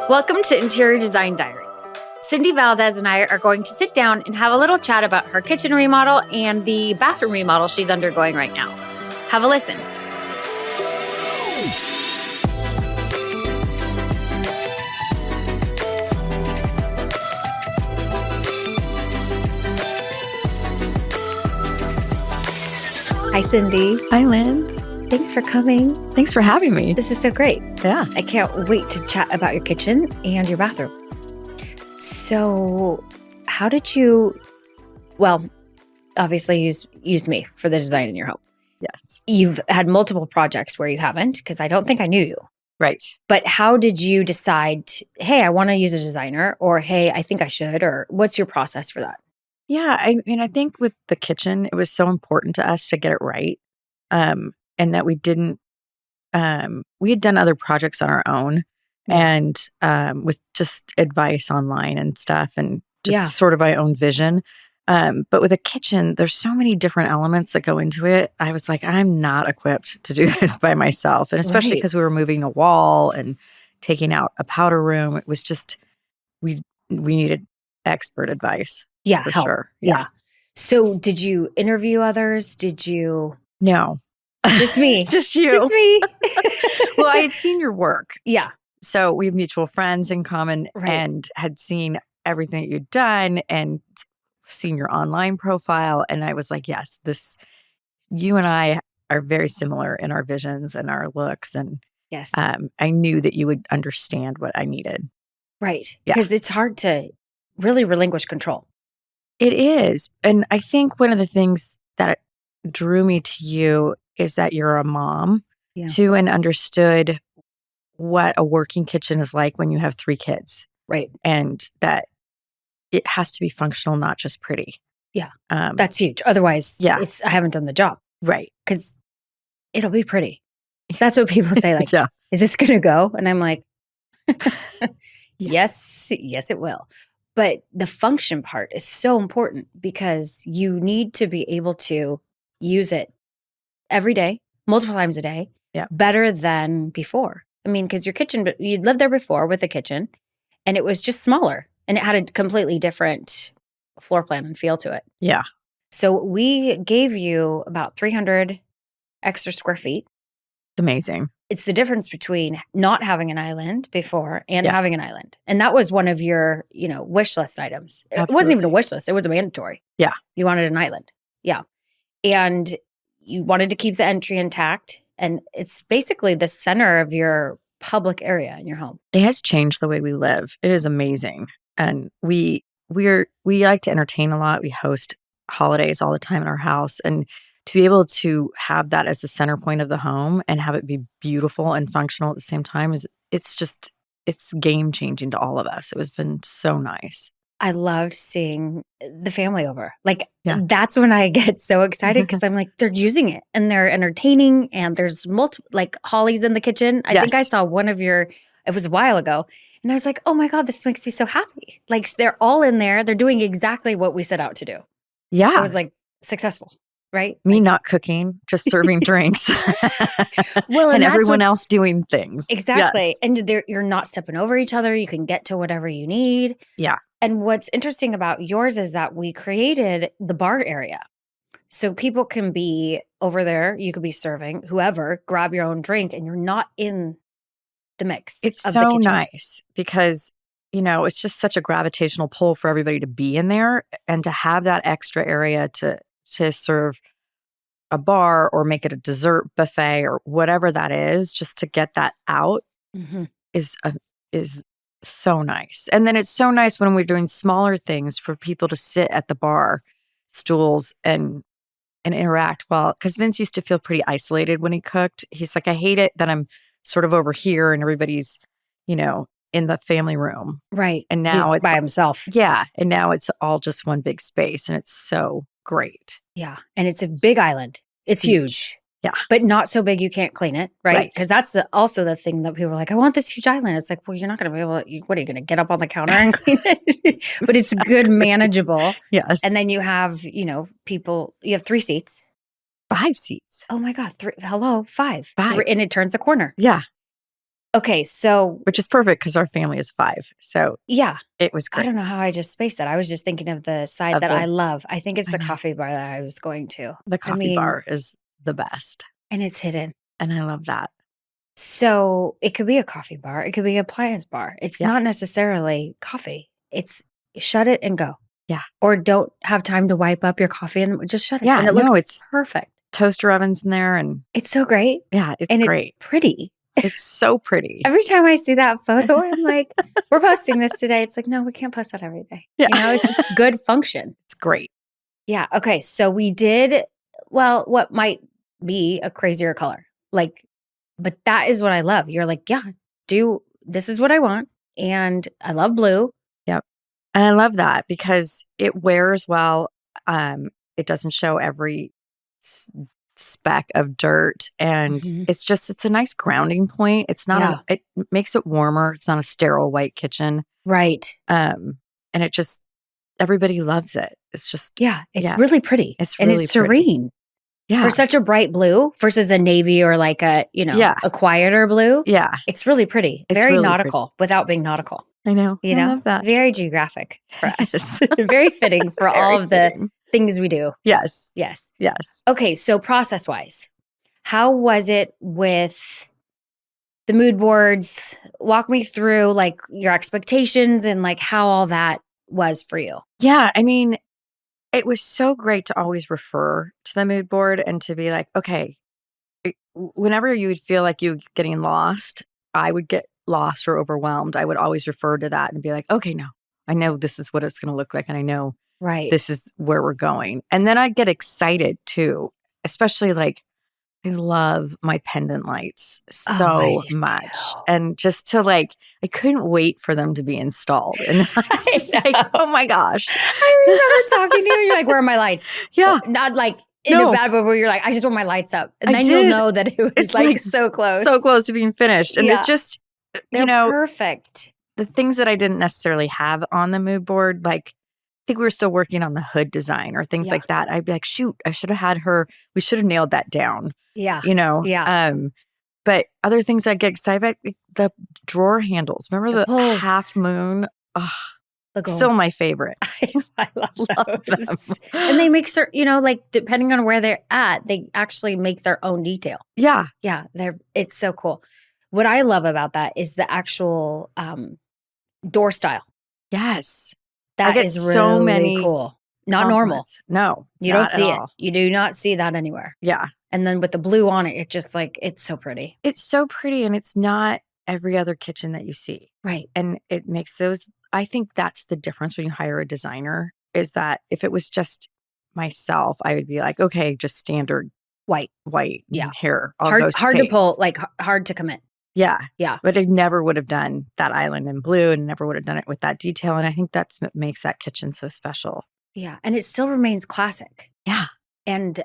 Welcome to Interior Design Diaries. Cindy Valdes and I are going to sit down and have a little chat about her kitchen remodel and the bathroom remodel she's undergoing right now. Have a listen. Hi, Cindy. Hi, Linz. Thanks for coming. Thanks for having me. This is so great. Yeah. I can't wait to chat about your kitchen and your bathroom. So, how did you, obviously use me for the design in your home. Yes. You've had multiple projects where you haven't, because I don't think I knew you. Right. But how did you decide, hey, I want to use a designer, or hey, I think I should, or what's your process for that? Yeah. I think with the kitchen, it was so important to us to get it right. And that we didn't, we had done other projects on our own and with just advice online and stuff and just sort of my own vision. But with a kitchen, there's so many different elements that go into it. I was like, I'm not equipped to do this by myself. And especially because we were moving a wall and taking out a powder room. It was just, we needed expert advice. Yeah, for help. sure. Yeah. So did you interview others? Did you? No. Just me. Just you. Just me. Well, I had seen your work. Yeah. So we have mutual friends in common and had seen everything that you'd done and seen your online profile. And I was like, yes, you and I are very similar in our visions and our looks. And yes, I knew that you would understand what I needed. Right. Yeah. Because it's hard to really relinquish control. It is. And I think one of the things that drew me to you is that you're a mom too and understood what a working kitchen is like when you have 3 kids. Right. And that it has to be functional, not just pretty. Yeah. That's huge. Otherwise, I haven't done the job. Right. Because it'll be pretty. That's what people say, like, is this going to go? And I'm like, yes, it will. But the function part is so important because you need to be able to use it every day, multiple times a day, better than before. I mean, because your kitchen, you'd lived there before with a kitchen and it was just smaller and it had a completely different floor plan and feel to it. Yeah. So we gave you about 300 extra square feet. It's amazing. It's the difference between not having an island before and having an island. And that was one of your, wish list items. It wasn't even a wish list. It was a mandatory. Yeah. You wanted an island. Yeah. And you wanted to keep the entry intact. And it's basically the center of your public area in your home. It has changed the way we live. It is amazing. And we like to entertain a lot. We host holidays all the time in our house. And to be able to have that as the center point of the home and have it be beautiful and functional at the same time it's game changing to all of us. It has been so nice. I loved seeing the family over. That's when I get so excited because I'm like, they're using it and they're entertaining and there's multiple, Holly's in the kitchen. I think I saw one of it was a while ago. And I was like, oh my God, this makes me so happy. They're all in there. They're doing exactly what we set out to do. Yeah. I was successful. Right? Me not cooking, just serving drinks. Well, and everyone else doing things. Exactly. Yes. And you're not stepping over each other. You can get to whatever you need. Yeah. And what's interesting about yours is that we created the bar area. So people can be over there. You could be serving whoever, grab your own drink, and you're not in the mix. It's so nice because, it's just such a gravitational pull for everybody to be in there and to have that extra area to serve a bar or make it a dessert buffet or whatever that is, just to get that out is so nice. And then it's so nice when we're doing smaller things for people to sit at the bar stools and interact because Vince used to feel pretty isolated when he cooked. He's like, I hate it that I'm sort of over here and everybody's, in the family room. Right. And now it's by himself. Yeah. And now it's all just one big space and it's so great. Yeah. And it's a big island. It's huge. Yeah. But not so big you can't clean it, right? Because that's also the thing that people are like, I want this huge island. It's like, well, you're not going to be able to, what are you going to get up on the counter and clean it? But it's good, manageable. Yes. And then you have, people, you have 3 seats. 5 seats. Oh my God. 5. 5. And it turns the corner. Yeah. Okay, so which is perfect because our family is 5. So yeah, it was I great. don't know how I just spaced that. I was just thinking of the side that I love. I think it's the coffee bar that I was going to. The coffee bar is the best. And it's hidden. And I love that. So it could be a coffee bar. It could be an appliance bar. It's not necessarily coffee. It's shut it and go. Yeah. Or don't have time to wipe up your coffee and just shut it. Yeah. And it looks perfect. Toaster ovens in there. And it's so great. Yeah. It's great. It's pretty. It's so pretty. Every time I see that photo, I'm like, we're posting this today. It's like, no, we can't post that every day. Yeah. You know, it's just good function. It's great. Yeah. Okay. So we did, well, what might be a crazier color. Like, but that is what I love. You're like, yeah, this is what I want. And I love blue. Yep. And I love that because it wears well. It doesn't show every speck of dirt. And it's a nice grounding point. It's not, it makes it warmer. It's not a sterile white kitchen. Right. And it just, everybody loves it. It's just, it's really pretty. It's really serene. Yeah. For such a bright blue versus a navy or like a, a quieter blue. Yeah. It's really pretty. It's very really nautical without being nautical. I know. I love that. Very geographic for us. Very fitting for all of the things we do. Yes. Yes. Yes. Okay. So process-wise, how was it with the mood boards? Walk me through like your expectations and like how all that was for you. Yeah. I mean, it was so great to always refer to the mood board and to be like, okay, whenever you would feel like you were getting lost, I would get lost or overwhelmed. I would always refer to that and be like, okay, no, I know this is what it's going to look like. And I know this is where we're going. And then I'd get excited too, especially like, I love my pendant lights so much. Too. And just to like, I couldn't wait for them to be installed. And I was just like, oh my gosh. I remember talking to you and you're like, where are my lights? Yeah. Not like in a bad way where you're like, I just want my lights up. And then you'll know that it was it's like so close. So close to being finished. And it's just, They're perfect. The things that I didn't necessarily have on the mood board, like I think we were still working on the hood design or things like that. I'd be like, shoot, I should have had her. We should have nailed that down. Yeah. Yeah. But other things I get excited about, like the drawer handles. Remember the half moon? Oh, still my favorite. I love them. And they make certain, like depending on where they're at, they actually make their own detail. Yeah. Yeah. It's so cool. What I love about that is the actual door style. Yes. That is really so many cool. Not normal. No. You don't see it. You do not see that anywhere. Yeah. And then with the blue on it, it just like, it's so pretty. It's so pretty and it's not every other kitchen that you see. Right. And it makes I think that's the difference when you hire a designer is that if it was just myself, I would be like, okay, just standard white. Yeah. Hair. Hard to pull, like hard to commit. Yeah. Yeah. But I never would have done that island in blue and never would have done it with that detail. And I think that's what makes that kitchen so special. Yeah. And it still remains classic. Yeah. And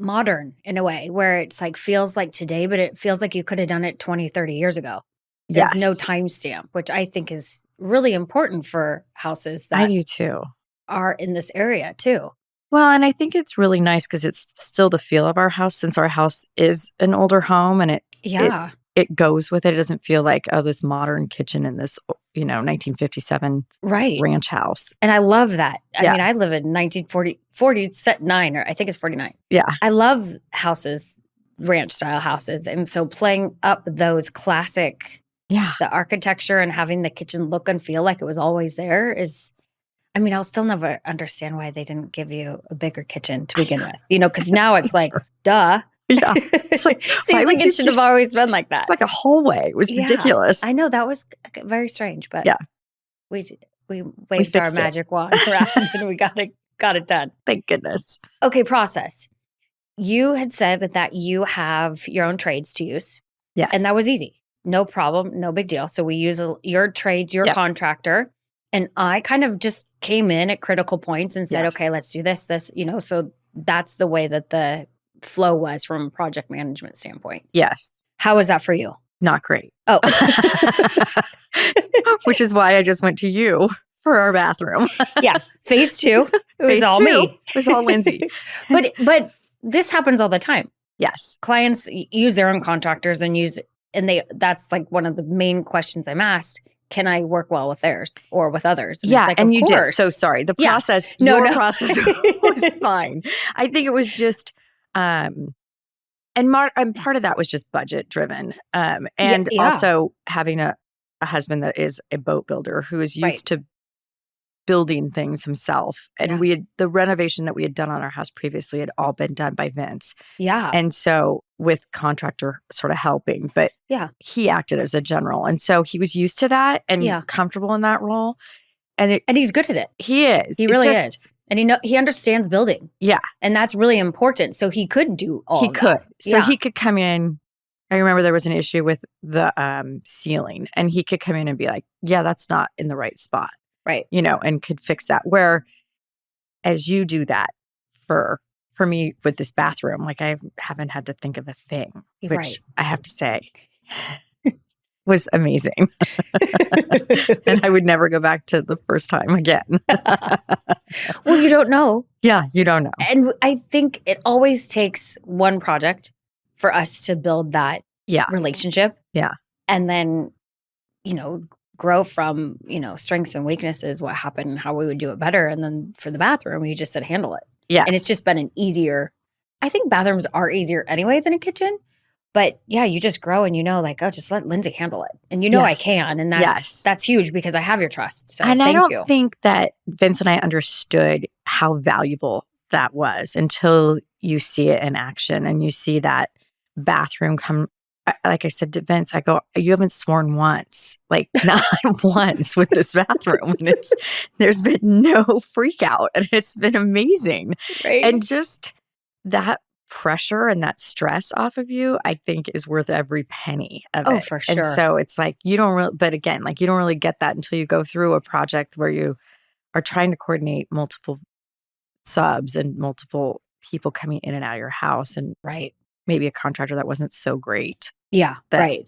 modern in a way where it's like feels like today, but it feels like you could have done it 20, 30 years ago. There's no timestamp, which I think is really important for houses that I do too. Are in this area too. Well, and I think it's really nice because it's still the feel of our house since our house is an older home and it goes with it. It doesn't feel like, this modern kitchen in this, 1957 ranch house. And I love that. I mean, I live in 49, or I think it's 49. Yeah. I love houses, ranch style houses. And so playing up those classic, the architecture and having the kitchen look and feel like it was always there is, I mean, I'll still never understand why they didn't give you a bigger kitchen to begin with, because now it's like, duh. Yeah. It's like, seems like it should have always been like that. It's like a hallway. It was ridiculous. I know that was very strange, but we waved our magic wand around and we got it done. Thank goodness. Okay, process. You had said that you have your own trades to use. Yes. And that was easy. No problem. No big deal. So we use your trades, your contractor. And I kind of just came in at critical points and said, okay, let's do this, so that's the way that the flow was from a project management standpoint. Yes. How was that for you? Not great. Oh. Which is why I just went to you for our bathroom. Yeah. Phase 2. It was all me. It was all Lindsay. But this happens all the time. Yes. Clients use their own contractors and use And that's like one of the main questions I'm asked. Can I work well with theirs or with others? And it's like, and of you course. did. So sorry. The process, your process was fine. I think it was just, and part of that was just budget driven. And also having a husband that is a boat builder who is used to building things himself. And the renovation that we had done on our house previously had all been done by Vince. Yeah. And so with contractor sort of helping, but he acted as a general. And so he was used to that and comfortable in that role. And he's good at it. He is. He really is. And he understands building. Yeah. And that's really important. So he could do all of that. So he could come in. I remember there was an issue with the ceiling, and he could come in and be like, yeah, that's not in the right spot. Right. And could fix that. Where as you do that for me with this bathroom, like I haven't had to think of a thing, which I have to say was amazing. And I would never go back to the first time again. Well, you don't know. Yeah, you don't know. And I think it always takes one project for us to build that relationship. Yeah. And then, grow from, strengths and weaknesses, what happened, how we would do it better. And then for the bathroom, you just said handle it. Yeah. And it's just been an easier, I think bathrooms are easier anyway than a kitchen. But you just grow and just let Lindsay handle it. And I can. And that's huge because I have your trust. So and thank you. I don't think that Vince and I understood how valuable that was until you see it in action and you see that bathroom come. Like I said to Vince, I go, you haven't sworn once, like not once with this bathroom. And there's been no freak out and it's been amazing. Right. And just that pressure and that stress off of you, I think is worth every penny of it. Oh, for sure. And so it's like, you don't really, but again, like you don't really get that until you go through a project where you are trying to coordinate multiple subs and multiple people coming in and out of your house. And maybe a contractor that wasn't so great. Yeah, You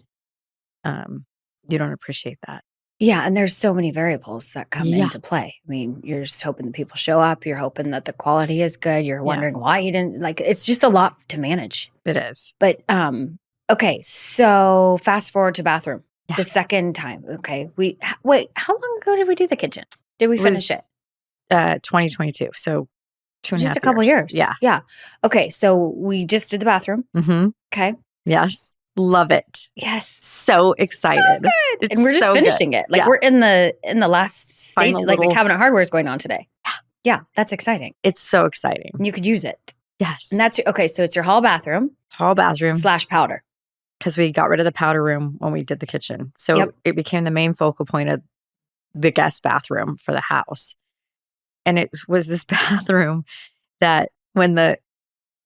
don't appreciate that. Yeah, and there's so many variables that come into play. I mean, you're just hoping that people show up. You're hoping that the quality is good. You're wondering why you didn't, it's just a lot to manage. It is. But, okay, so fast forward to bathroom. Yeah. The second time, okay. Wait, how long ago did we do the kitchen? Did we finish it? 2022, so 2.5 just a couple years. Yeah. Okay, so we just did the bathroom. Mm-hmm. Okay. Yes. Love it. Yes. So excited. So and we're just finishing it. Like we're in the last stage, like the cabinet hardware is going on today. Yeah, that's exciting. It's so exciting. And you could use it. Yes. And that's okay, so it's your hall bathroom. / powder. Because we got rid of the powder room when we did the kitchen. So it became the main focal point of the guest bathroom for the house. And it was this bathroom that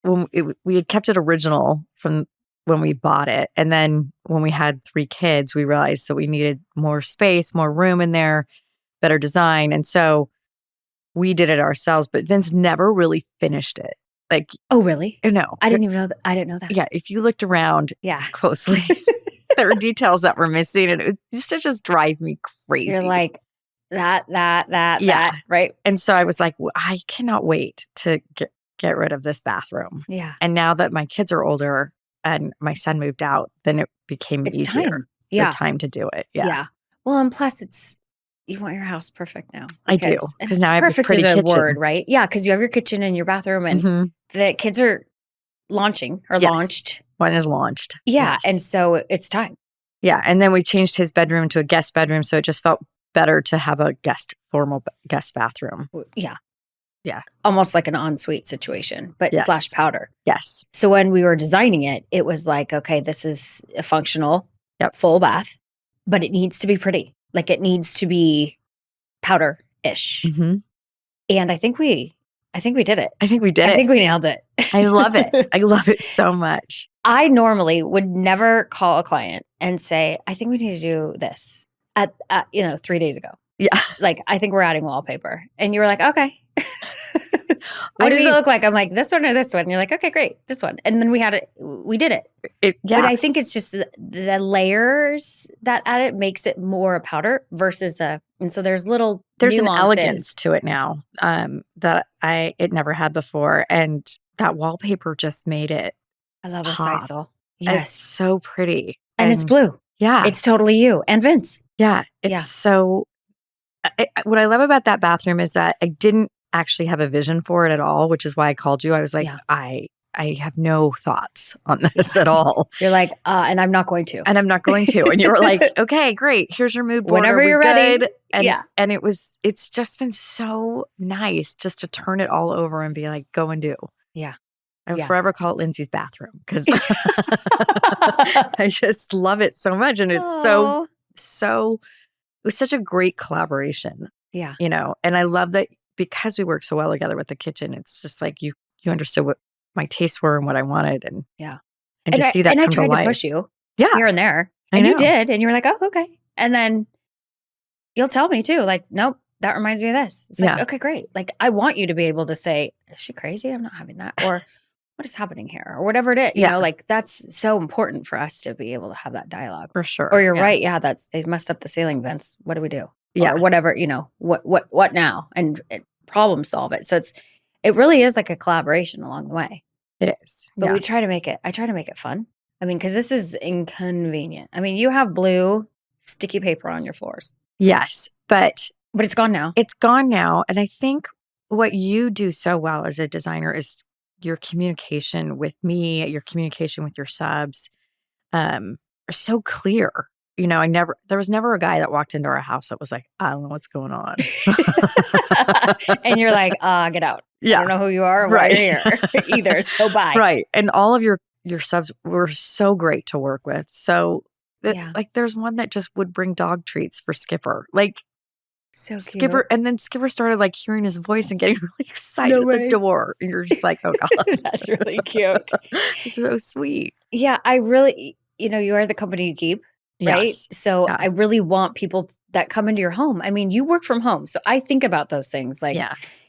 we had kept it original from when we bought it. And then when we had 3 kids, we realized that we needed more space, more room in there, better design. And so we did it ourselves, but Vince never really finished it. Like, oh, really? No. I didn't even know that. I didn't know that. Yeah. If you looked around closely, there were details that were missing and it used to just drive me crazy. You're like, that, right? And so I was like, well, I cannot wait to get rid of this bathroom. Yeah. And now that my kids are older and my son moved out, then it became easier. Time. Yeah. The time to do it. Yeah. Well, and plus you want your house perfect now. I do. Because now I have this pretty kitchen. Perfect is a word, right? Yeah. Because you have your kitchen and your bathroom and the kids are launched. One is launched. Yeah. Yes. And so it's time. Yeah. And then we changed his bedroom to a guest bedroom. So it just felt better to have a formal guest bathroom. Yeah. Yeah. Almost like an ensuite situation, but / powder. Yes. So when we were designing it, it was like, okay, this is a functional full bath, but it needs to be pretty. Like it needs to be powder-ish. Mm-hmm. And I think we did it. I think we did it. I think we nailed it. I love it. I love it so much. I normally would never call a client and say, I think we need to do this at 3 days ago. Yeah. Like, I think we're adding wallpaper. And you were like, okay. What does it look like? I'm like, this one or this one? And you're like, okay, great. This one. And then we did it. But I think it's just the layers that add it makes it more a powder versus and so there's nuances. An elegance to it now that it never had before. And that wallpaper just made it I love pop. a sisal. Yes. It's so pretty. And it's blue. Yeah. It's totally you and Vince. Yeah. It's so, what I love about that bathroom is that I didn't actually have a vision for it at all, which is why I called you. I was like, I have no thoughts on this at all. You're like, and I'm not going to. And I'm not going to. And you were like, okay, great. Here's your mood board. Whenever you're ready. And it's just been so nice just to turn it all over and be like, go and do. Yeah. I will forever call it Lindsay's bathroom because I just love it so much. And it's so, it was such a great collaboration. Yeah. You know, and I love that because we work so well together with the kitchen, it's just like you understood what my tastes were and what I wanted. And and to see that come to life. And I tried to push you here and there. And you did. And you were like, oh, okay. And then you'll tell me too, like, nope, that reminds me of this. It's like, okay, great. Like, I want you to be able to say, is she crazy? I'm not having that. Or what is happening here? Or whatever it is. You know, like that's so important for us to be able to have that dialogue. For sure. Or you're right. Yeah, they messed up the ceiling, Vince. What do we do? Yeah. Or whatever, you know, what now? And problem solve it. So it really is like a collaboration along the way. It is. But I try to make it fun. I mean, because this is inconvenient. I mean, you have blue sticky paper on your floors. Yes. But it's gone now. It's gone now. And I think what you do so well as a designer is your communication with me, your communication with your subs are so clear. You know, there was never a guy that walked into our house that was like, I don't know what's going on. And you're like, get out. Yeah. I don't know who you are or why you're here either. So bye. Right. And all of your subs were so great to work with. So like there's one that just would bring dog treats for Skipper. Like so Skipper, cute. and then Skipper started like hearing his voice and getting really excited at the door. And you're just like, oh God. That's really cute. It's so sweet. Yeah. I really, you know, you are the company you keep. Right. Yes. So I really want people that come into your home. I mean, you work from home. So I think about those things like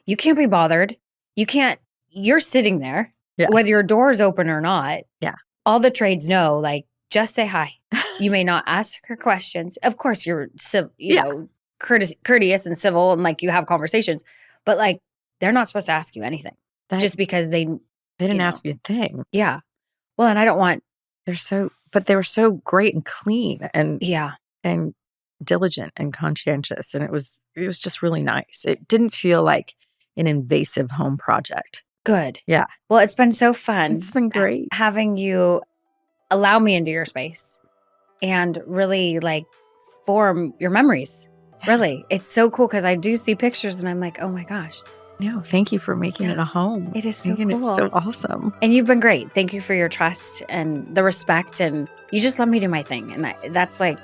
you can't be bothered. You're sitting there, whether your door is open or not. Yeah. All the trades know, like, just say hi. You may not ask her questions. Of course, you're, you know, courteous and civil and like you have conversations, but like they're not supposed to ask you anything just because they didn't ask me a thing. Yeah. Well, and I don't want. But they were so great and clean and and diligent and conscientious. And it was just really nice. It didn't feel like an invasive home project. Good. Yeah. Well, it's been so fun. It's been great. Having you allow me into your space and really like form your memories. Really. It's so cool because I do see pictures and I'm like, oh my gosh. No, thank you for making it a home. It is so cool. It's so awesome. And you've been great. Thank you for your trust and the respect. And you just let me do my thing. And that's like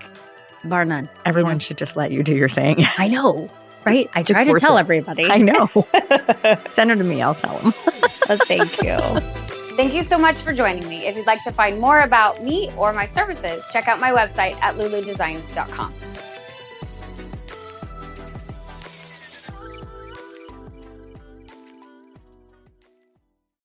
bar none. Everyone should just let you do your thing. I know, right? I try to tell everybody. I know. Send her to me. I'll tell them. Thank you. Thank you so much for joining me. If you'd like to find more about me or my services, check out my website at luludesigns.com.